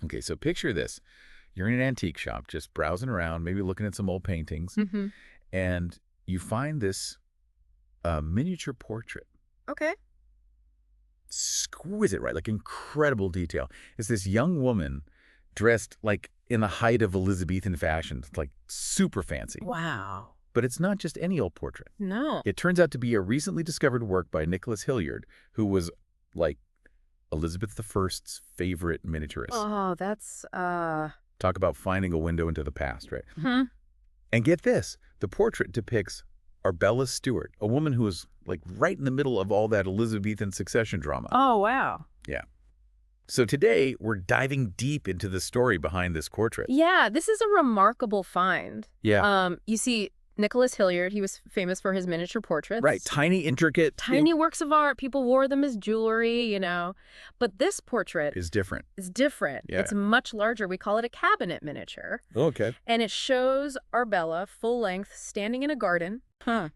Okay, so picture this. You're in an antique shop, just browsing around, maybe looking at some old paintings, Mm-hmm. and you find this miniature portrait. Okay. Exquisite, right? Like incredible detail. It's this young woman dressed like in the height of Elizabethan fashion, it's like super fancy. Wow. But it's not just any old portrait. No. It turns out to be a recently discovered work by Nicholas Hilliard, who was like Elizabeth I's favorite miniaturist. Oh, that's, Talk about finding a window into the past, right? Hmm. And get this, the portrait depicts Arbella Stuart, a woman who was like right in the middle of all that Elizabethan succession drama. Oh, wow. Yeah. So today, we're diving deep into the story behind this portrait. Yeah, this is a remarkable find. Yeah. You see, Nicholas Hilliard, he was famous for his miniature portraits. Right. Tiny, intricate. Tiny works of art. People wore them as jewelry, you know. But this portrait Is different. is different. Yeah. It's much larger. We call it a cabinet miniature. Okay. And it shows Arbella full length standing in a garden. Huh.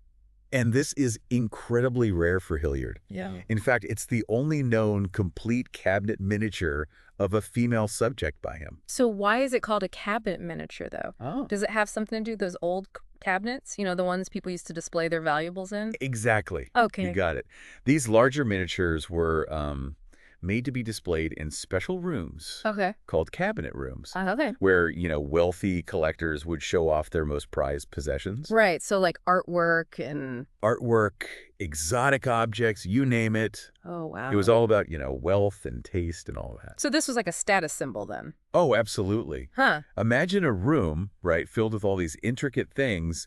And this is incredibly rare for Hilliard. Yeah. In fact, it's the only known complete cabinet miniature of a female subject by him. So why is it called a cabinet miniature, though? Oh. Does it have something to do with those old cabinets? You know, the ones people used to display their valuables in? Exactly. Okay. You got it. These larger miniatures were made to be displayed in special rooms Okay. called cabinet rooms, Okay. where, wealthy collectors would show off their most prized possessions. Right. So like artwork and... Artwork, exotic objects, you name it. Oh, wow. It was all about, wealth and taste and all of that. So this was like a status symbol then? Oh, absolutely. Huh. Imagine a room, right, filled with all these intricate things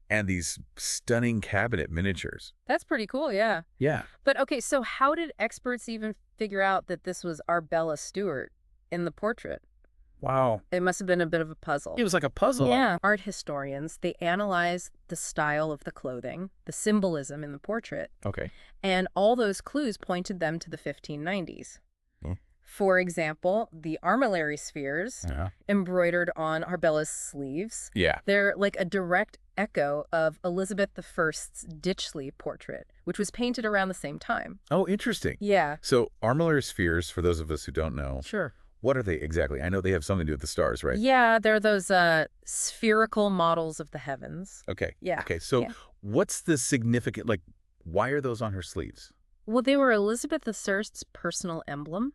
and these stunning cabinet miniatures. That's pretty cool, yeah. Yeah. But okay, so how did experts even figure out that this was Arbella Stuart in the portrait? Wow. It must have been a bit of a puzzle. It was like a puzzle. Yeah. Art historians, they analyze the style of the clothing, the symbolism in the portrait, Okay. and all those clues pointed them to the 1590s. Hmm. For example, the armillary spheres Yeah. embroidered on Arbella's sleeves, Yeah. they're like a direct echo of Elizabeth I's Ditchley portrait, which was painted around the same time. Oh, interesting. Yeah. So armillary spheres, for those of us who don't know, Sure. what are they exactly? I know they have something to do with the stars, right? Yeah, they're those spherical models of the heavens. Okay. Yeah. Okay, so Yeah. what's the significant, why are those on her sleeves? Well, they were Elizabeth I's personal emblem.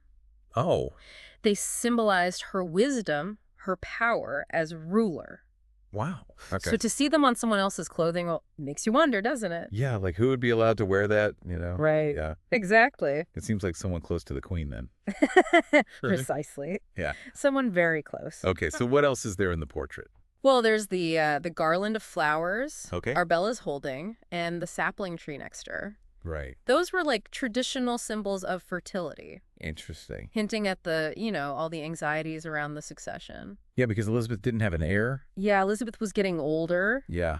Oh. They symbolized her wisdom, her power as ruler. Wow. Okay. So to see them on someone else's clothing, well, makes you wonder, doesn't it? Yeah, who would be allowed to wear that, Right. Yeah. Exactly. It seems like someone close to the queen then. Precisely. Yeah. Someone very close. Okay, so what else is there in the portrait? Well, there's the garland of flowers Okay. Arbella's holding and the sapling tree next to her. Right. Those were like traditional symbols of fertility, Interesting. hinting at the, all the anxieties around the succession. Yeah, because Elizabeth didn't have an heir. Yeah, Elizabeth was getting older Yeah.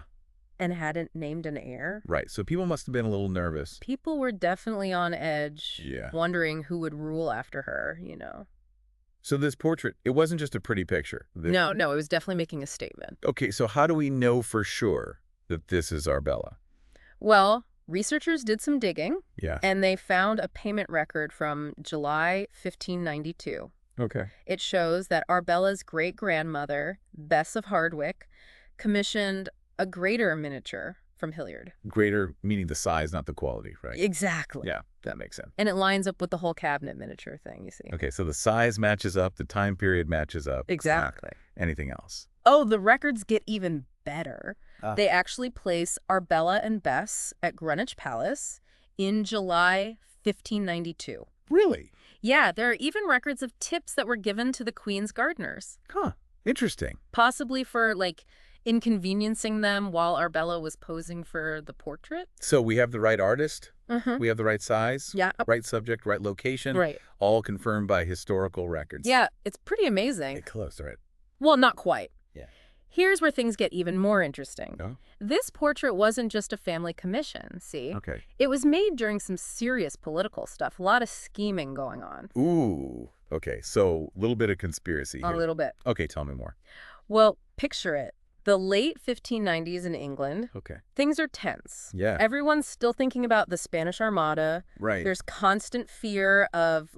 and hadn't named an heir. Right. So people must have been a little nervous. People were definitely on edge, Yeah. wondering who would rule after her, So this portrait, it wasn't just a pretty picture. No, it was definitely making a statement. Okay, so how do we know for sure that this is Arbella? Well, researchers did some digging, Yeah. and they found a payment record from July 1592. Okay. It shows that Arbella's great-grandmother, Bess of Hardwick, commissioned a greater miniature from Hilliard. Greater meaning the size, not the quality, right? Exactly. Yeah, that makes sense. And it lines up with the whole cabinet miniature thing, you see. Okay, so the size matches up, the time period matches up. Exactly. Anything else? Oh, the records get even better. Ah. They actually place Arbella and Bess at Greenwich Palace in July 1592. Really? Yeah, there are even records of tips that were given to the Queen's gardeners, Huh. Interesting. possibly for, inconveniencing them while Arbella was posing for the portrait. So we have the right artist, Mm-hmm. we have the right size, Yeah. right subject, right location, Right. all confirmed by historical records. Yeah, it's pretty amazing. Hey, close, right? Well, not quite. Yeah. Here's where things get even more interesting. Oh. This portrait wasn't just a family commission, see? Okay. It was made during some serious political stuff, a lot of scheming going on. Ooh. Okay, so a little bit of conspiracy A here. little bit. Okay, tell me more. Well, picture it. The late 1590s in England, Okay. things are tense. Yeah. Everyone's still thinking about the Spanish Armada. Right. There's constant fear of,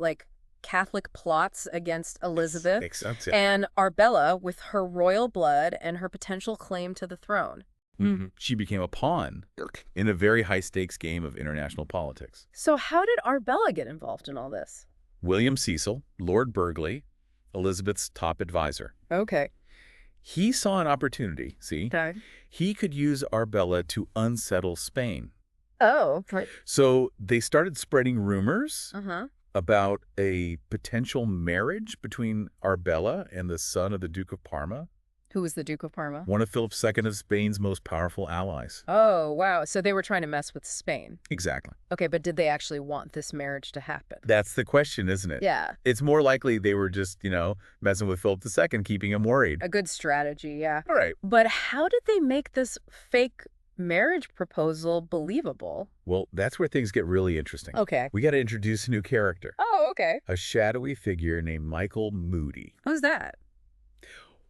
Catholic plots against Elizabeth, Makes sense, yeah. and Arbella with her royal blood and her potential claim to the throne. She became a pawn in a very high-stakes game of international politics. So how did Arbella get involved in all this? William Cecil, Lord Burghley, Elizabeth's top advisor. Okay. He saw an opportunity, see? Okay. He could use Arbella to unsettle Spain. Oh, right. So they started spreading rumors Uh-huh. about a potential marriage between Arbella and the son of the Duke of Parma, Who was the Duke of Parma? one of Philip II of Spain's most powerful allies. Oh, wow. So they were trying to mess with Spain. Exactly. Okay, but did they actually want this marriage to happen? That's the question, isn't it? Yeah, It's more likely they were just, messing with Philip II, keeping him worried. a good strategy, yeah. All right. But how did they make this fake marriage proposal believable? Well, that's where things get really interesting. Okay. We got to introduce a new character, Oh, okay. a shadowy figure named Michael Moody. Who's that?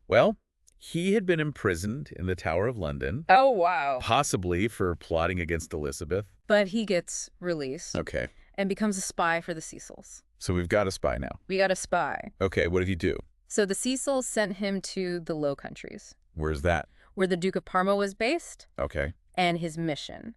Well, he had been imprisoned in the Tower of London, Oh, wow. possibly for plotting against Elizabeth. But he gets released Okay. and becomes a spy for the Cecils. So we've got a spy now. We got a spy. Okay, what did he do? So the Cecils sent him to the Low Countries, Where's that? where the Duke of Parma was based, Okay. and his mission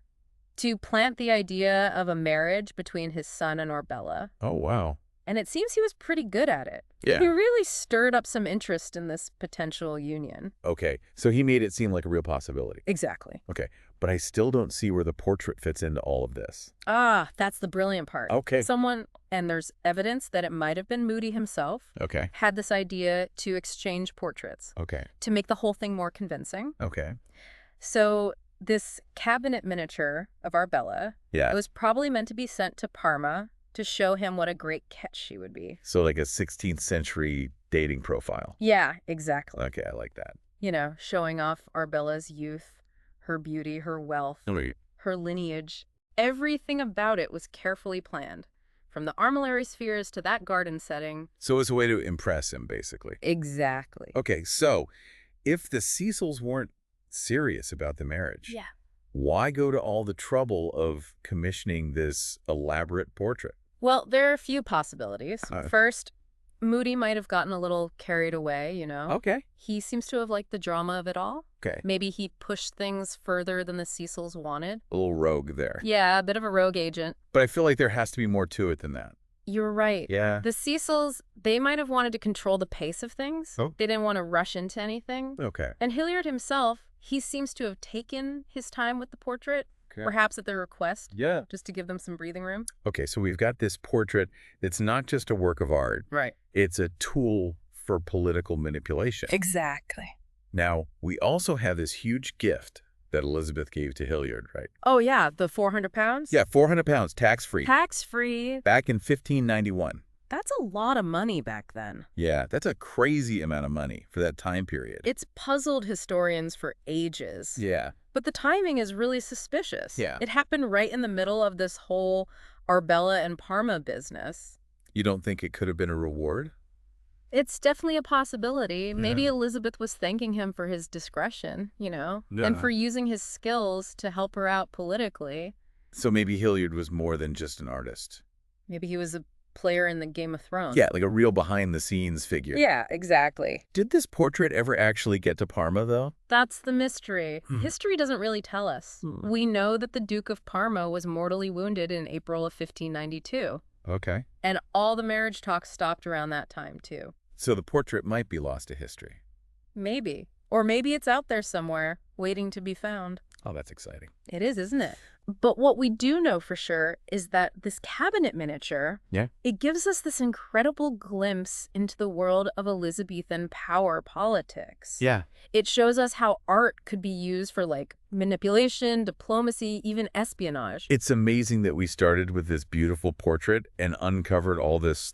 to plant the idea of a marriage between his son and Arbella. Oh, wow. And it seems he was pretty good at it. Yeah. He really stirred up some interest in this potential union. Okay, so he made it seem like a real possibility. Exactly. Okay, but I still don't see where the portrait fits into all of this. Ah, that's the brilliant part. Okay. Someone, and there's evidence that it might have been Moody himself, Okay. had this idea to exchange portraits Okay. to make the whole thing more convincing. Okay. So this cabinet miniature of Arbella, Yeah. it was probably meant to be sent to Parma to show him what a great catch she would be. So like a 16th century dating profile. Yeah, exactly. Okay, I like that. Showing off Arbella's youth, her beauty, her wealth, Wait. her lineage. Everything about it was carefully planned. From the armillary spheres to that garden setting. So it's a way to impress him, basically. Exactly. Okay, so if the Cecils weren't serious about the marriage, Yeah. why go to all the trouble of commissioning this elaborate portrait? Well, there are a few possibilities. Uh. First, Moody might have gotten a little carried away, Okay. He seems to have liked the drama of it all. Okay. Maybe he pushed things further than the Cecils wanted. A little rogue there. Yeah, a bit of a rogue agent. But I feel like there has to be more to it than that. You're right. Yeah. The Cecils, they might have wanted to control the pace of things. Oh. They didn't want to rush into anything. Okay. And Hilliard himself, he seems to have taken his time with the portrait, Okay. perhaps at their request, Yeah. just to give them some breathing room. Okay, so we've got this portrait that's not just a work of art. Right. It's a tool for political manipulation. Exactly. Now, we also have this huge gift that Elizabeth gave to Hilliard, right? Oh, yeah, the 400 pounds? Yeah, 400 pounds, tax-free, Tax-free. back in 1591. That's a lot of money back then. Yeah, that's a crazy amount of money for that time period. It's puzzled historians for ages. Yeah. But the timing is really suspicious. Yeah. It happened right in the middle of this whole Arbella and Parma business. You don't think it could have been a reward? It's definitely a possibility. Maybe Yeah. Elizabeth was thanking him for his discretion, and Yeah. for using his skills to help her out politically. So maybe Hilliard was more than just an artist. Maybe he was a player in the Game of Thrones. Yeah, like a real behind-the-scenes figure. Yeah, exactly. Did this portrait ever actually get to Parma, though? That's the mystery. Hmm. History doesn't really tell us. Hmm. We know that the Duke of Parma was mortally wounded in April of 1592. Okay. And all the marriage talks stopped around that time, too. So the portrait might be lost to history. Maybe. Or maybe it's out there somewhere, waiting to be found. Oh, that's exciting. It is, isn't it? But what we do know for sure is that this cabinet miniature, it gives us this incredible glimpse into the world of Elizabethan power politics. Yeah. It shows us how art could be used for, manipulation, diplomacy, even espionage. It's amazing that we started with this beautiful portrait and uncovered all this,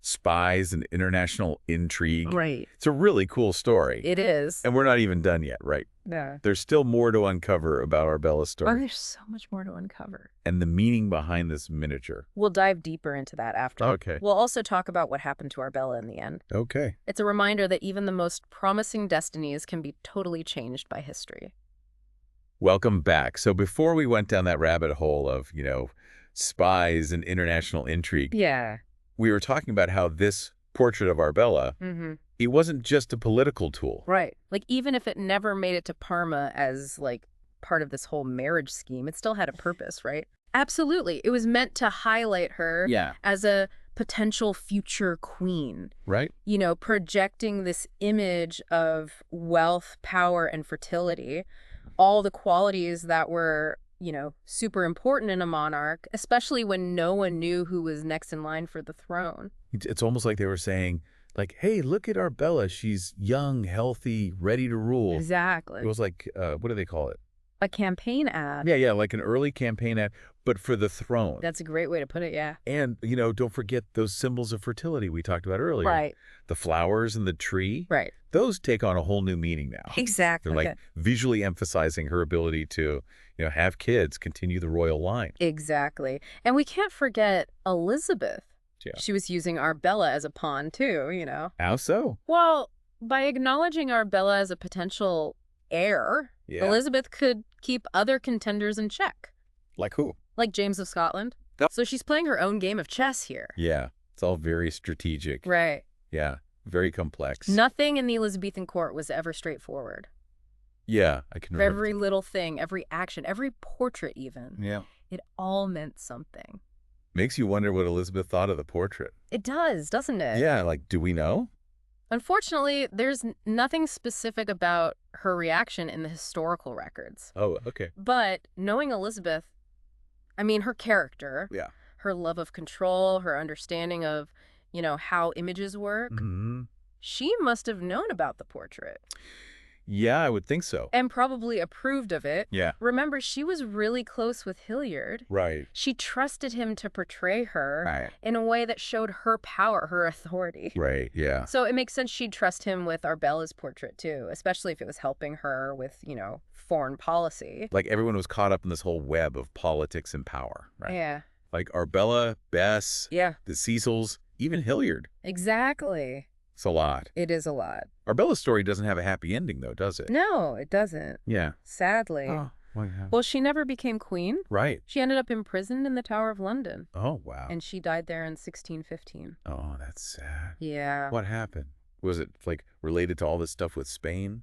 spies and international intrigue. Right. It's a really cool story. It is. And we're not even done yet, right? Yeah. There's still more to uncover about Arbella's Oh, story there's so much more to uncover. and the meaning behind this miniature. We'll dive deeper into that after. Okay. We'll also talk about what happened to Arbella in the end. Okay. It's a reminder that even the most promising destinies can be totally changed by history. Welcome back. So before we went down that rabbit hole of, spies and international intrigue, Yeah. we were talking about how this portrait of Arbella, it wasn't just a political tool. Right. Like, even if it never made it to Parma as, like, part of this whole marriage scheme, it still had a purpose, right? Absolutely. It was meant to highlight her as a potential future queen. Right. You know, projecting this image of wealth, power, and fertility, all the qualities that were, you know, super important in a monarch, especially when no one knew who was next in line for the throne. It's almost like they were saying, like, hey, look at Arbella. She's young, healthy, ready to rule. Exactly. It was like, what do they call it? A campaign ad. Yeah, like an early campaign ad, but for the throne. That's a great way to put it, yeah. And, you know, don't forget those symbols of fertility we talked about earlier. Right. The flowers and the tree. Right. Those take on a whole new meaning now. Exactly. They're like visually emphasizing her ability to, you know, have kids, continue the royal line. Exactly. And we can't forget Elizabeth. Yeah. She was using Arbella as a pawn, too, you know. How so? Well, by acknowledging Arbella as a potential heir, Elizabeth could keep other contenders in check. Like who? Like James of Scotland. Yep. So she's playing her own game of chess here. Yeah. It's all very strategic. Right. Yeah. Very complex. Nothing in the Elizabethan court was ever straightforward. Yeah, I can remember. Every little thing, every action, every portrait even. Yeah. It all meant something. Makes you wonder what Elizabeth thought of the portrait. It does, doesn't it? Yeah, like, do we know? Unfortunately, there's nothing specific about her reaction in the historical records. Oh, okay. But knowing Elizabeth, I mean, her character, her love of control, her understanding of, you know, how images work, she must have known about the portrait. Yeah, I would think so. And probably approved of it. Yeah. Remember, she was really close with Hilliard. Right. She trusted him to portray her Right. in a way that showed her power, her authority. Right, yeah. So it makes sense she'd trust him with Arbella's portrait, too, especially if it was helping her with, you know, foreign policy. Like everyone was caught up in this whole web of politics and power, right? Yeah. Like Arbella, Bess, the Cecils, even Hilliard. Exactly. It's a lot. It is a lot. Arbella's story doesn't have a happy ending, though, does it? No, it doesn't. Yeah. Sadly. Oh, well, she never became queen. Right. She ended up imprisoned in the Tower of London. Oh, wow. And she died there in 1615. Oh, that's sad. Yeah. What happened? Was it, like, related to all this stuff with Spain?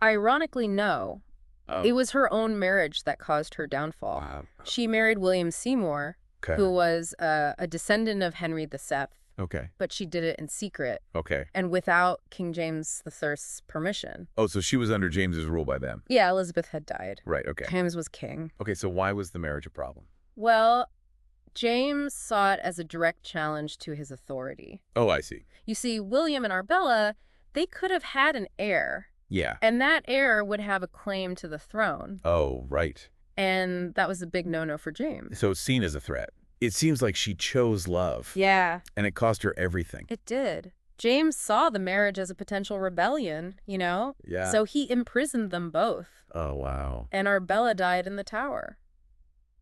Ironically, no. Oh. It was her own marriage that caused her downfall. Wow. She married William Seymour, who was a descendant of Henry VII. Okay. But she did it in secret. Okay. And without King James III's permission. Oh, so she was under James's rule by then? Yeah, Elizabeth had died. Right, okay. James was king. Okay, so why was the marriage a problem? Well, James saw it as a direct challenge to his authority. Oh, I see. You see, William and Arbella, they could have had an heir. Yeah. And that heir would have a claim to the throne. Oh, right. And that was a big no-no for James. So it's seen as a threat. It seems like she chose love. Yeah. And it cost her everything. It did. James saw the marriage as a potential rebellion, you know? Yeah. So he imprisoned them both. Oh, wow. And Arbella died in the tower.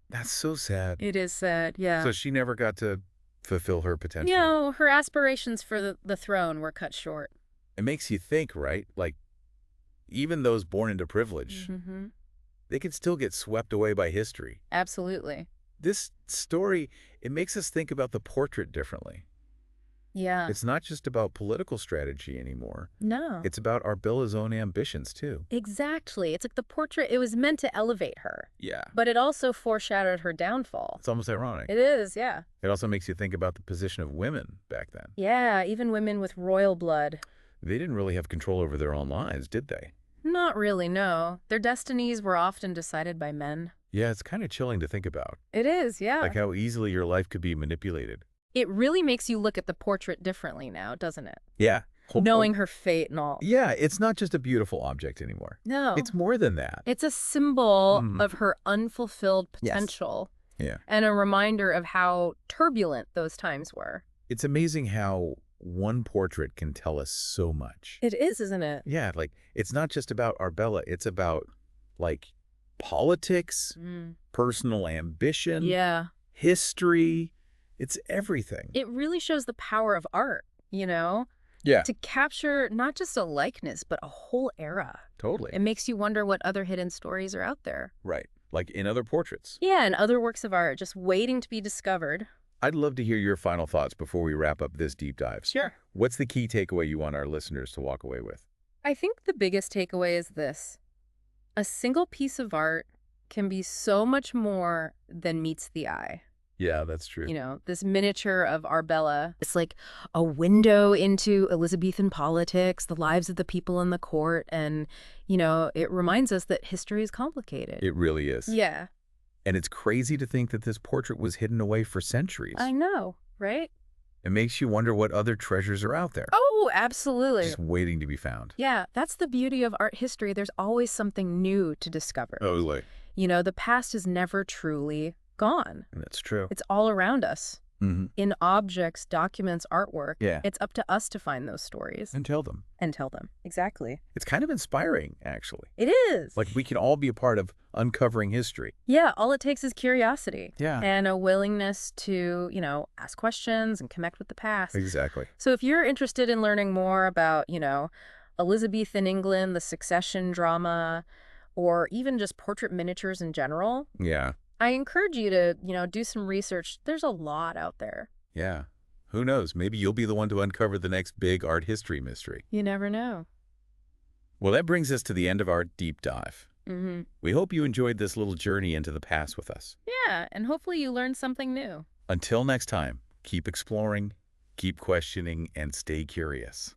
That's so sad. It is sad, yeah. So she never got to fulfill her potential. You know, her aspirations for the throne were cut short. It makes you think, right? Like, even those born into privilege, they can still get swept away by history. Absolutely. This story, it makes us think about the portrait differently. Yeah. It's not just about political strategy anymore. No. It's about Arbella's own ambitions, too. Exactly. It's like the portrait, it was meant to elevate her. Yeah. But it also foreshadowed her downfall. It's almost ironic. It is, yeah. It also makes you think about the position of women back then. Yeah, even women with royal blood. They didn't really have control over their own lives, did they? Not really, no. Their destinies were often decided by men. Yeah, it's kind of chilling to think about. It is, yeah. Like how easily your life could be manipulated. It really makes you look at the portrait differently now, doesn't it? Yeah. Knowing her fate and all. Yeah, it's not just a beautiful object anymore. No. It's more than that. It's a symbol of her unfulfilled potential. Yes. Yeah. And a reminder of how turbulent those times were. It's amazing how one portrait can tell us so much. It is, isn't it? Yeah, like, it's not just about Arbella. It's about, like, politics, personal ambition, history. It's everything. It really shows the power of art, you know? Yeah. To capture not just a likeness, but a whole era. Totally. It makes you wonder what other hidden stories are out there. Right. Like in other portraits. Yeah, and other works of art just waiting to be discovered. I'd love to hear your final thoughts before we wrap up this deep dive. Sure. What's the key takeaway you want our listeners to walk away with? I think the biggest takeaway is this. A single piece of art can be so much more than meets the eye. Yeah, that's true. You know, this miniature of Arbella, it's like a window into Elizabethan politics, the lives of the people in the court, and, it reminds us that history is complicated. It really is. Yeah. And it's crazy to think that this portrait was hidden away for centuries. I know, right? It makes you wonder what other treasures are out there. Oh, absolutely. Just waiting to be found. Yeah, that's the beauty of art history. There's always something new to discover. Totally. The past is never truly gone. That's true. It's all around us. Mm-hmm. In objects, documents, artwork. Yeah. It's up to us to find those stories. And tell them. Exactly. It's kind of inspiring, actually. It is. Like we can all be a part of uncovering history. Yeah, all it takes is curiosity. Yeah. And a willingness to, ask questions and connect with the past. Exactly. So if you're interested in learning more about, Elizabethan England, the succession drama, or even just portrait miniatures in general, Yeah. I encourage you to, do some research. There's a lot out there. Yeah. Who knows? Maybe you'll be the one to uncover the next big art history mystery. You never know. Well, that brings us to the end of our deep dive. Mm-hmm. We hope you enjoyed this little journey into the past with us. Yeah, and hopefully you learned something new. Until next time, keep exploring, keep questioning, and stay curious.